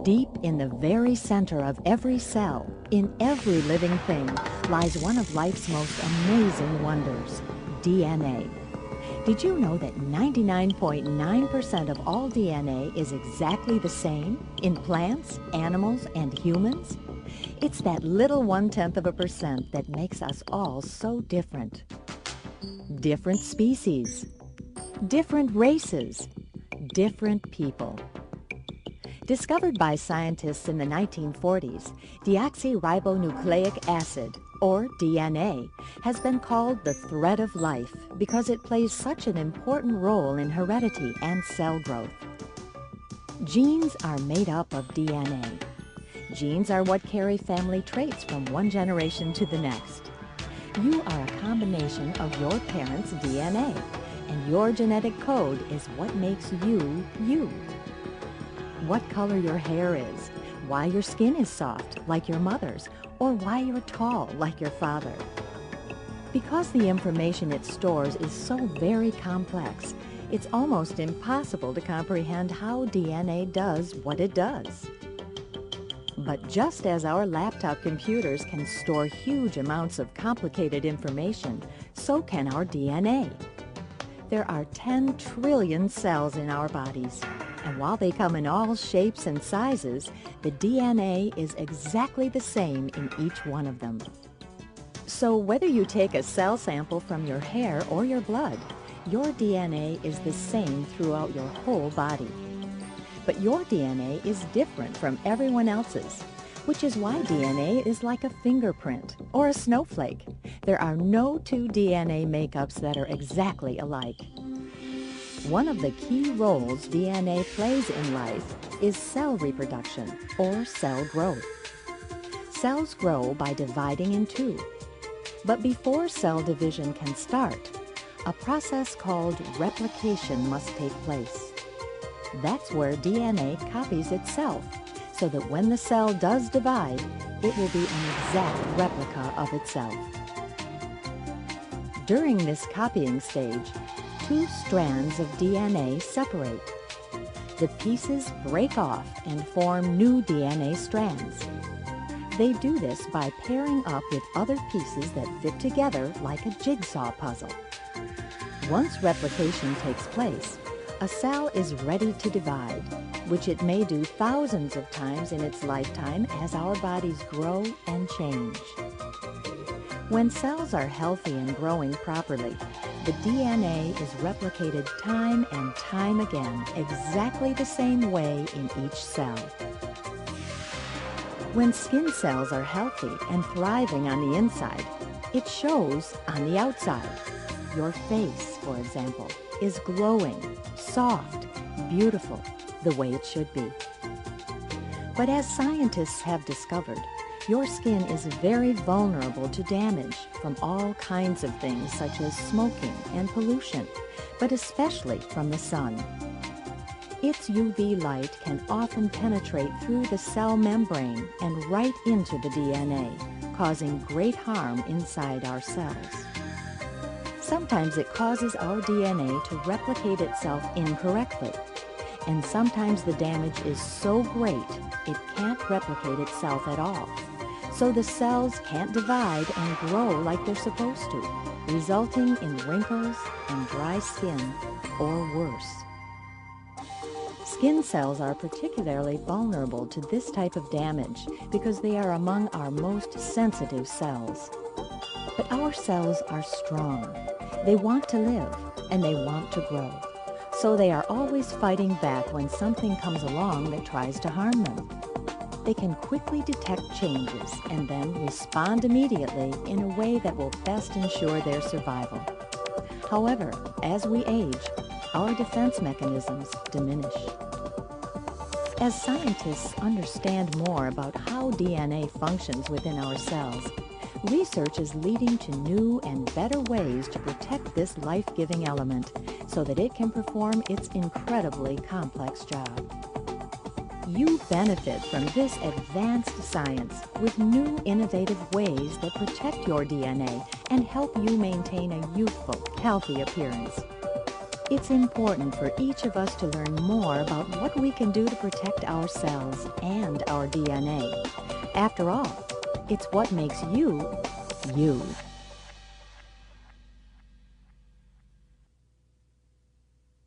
Deep in the very center of every cell, in every living thing, lies one of life's most amazing wonders, DNA. Did you know that 99.9% of all DNA is exactly the same in plants, animals, and humans? It's that little 0.1% that makes us all so different. Different species, different races, different people. Discovered by scientists in the 1940s, deoxyribonucleic acid, or DNA, has been called the thread of life because it plays such an important role in heredity and cell growth. Genes are made up of DNA. Genes are what carry family traits from one generation to the next. You are a combination of your parents' DNA, and your genetic code is what makes you, you. What color your hair is, why your skin is soft, like your mother's, or why you're tall, like your father. Because the information it stores is so very complex, it's almost impossible to comprehend how DNA does what it does. But just as our laptop computers can store huge amounts of complicated information, so can our DNA. There are 10 trillion cells in our bodies. And while they come in all shapes and sizes, the DNA is exactly the same in each one of them. So whether you take a cell sample from your hair or your blood, your DNA is the same throughout your whole body. But your DNA is different from everyone else's, which is why DNA is like a fingerprint or a snowflake. There are no two DNA makeups that are exactly alike. One of the key roles DNA plays in life is cell reproduction, or cell growth. Cells grow by dividing in two. But before cell division can start, a process called replication must take place. That's where DNA copies itself, so that when the cell does divide, it will be an exact replica of itself. During this copying stage, two strands of DNA separate. The pieces break off and form new DNA strands. They do this by pairing up with other pieces that fit together like a jigsaw puzzle. Once replication takes place, a cell is ready to divide, which it may do thousands of times in its lifetime as our bodies grow and change. When cells are healthy and growing properly, the DNA is replicated time and time again, exactly the same way in each cell. When skin cells are healthy and thriving on the inside, it shows on the outside. Your face, for example, is glowing, soft, beautiful, the way it should be. But as scientists have discovered, your skin is very vulnerable to damage from all kinds of things such as smoking and pollution, but especially from the sun. Its UV light can often penetrate through the cell membrane and right into the DNA, causing great harm inside our cells. Sometimes it causes our DNA to replicate itself incorrectly, and sometimes the damage is so great it can't replicate itself at all. So the cells can't divide and grow like they're supposed to, resulting in wrinkles and dry skin, or worse. Skin cells are particularly vulnerable to this type of damage because they are among our most sensitive cells. But our cells are strong. They want to live, and they want to grow. So they are always fighting back when something comes along that tries to harm them. They can quickly detect changes and then respond immediately in a way that will best ensure their survival. However, as we age, our defense mechanisms diminish. As scientists understand more about how DNA functions within our cells, research is leading to new and better ways to protect this life-giving element so that it can perform its incredibly complex job. You benefit from this advanced science with new innovative ways that protect your DNA and help you maintain a youthful, healthy appearance. It's important for each of us to learn more about what we can do to protect our cells and our DNA. After all, it's what makes you, you.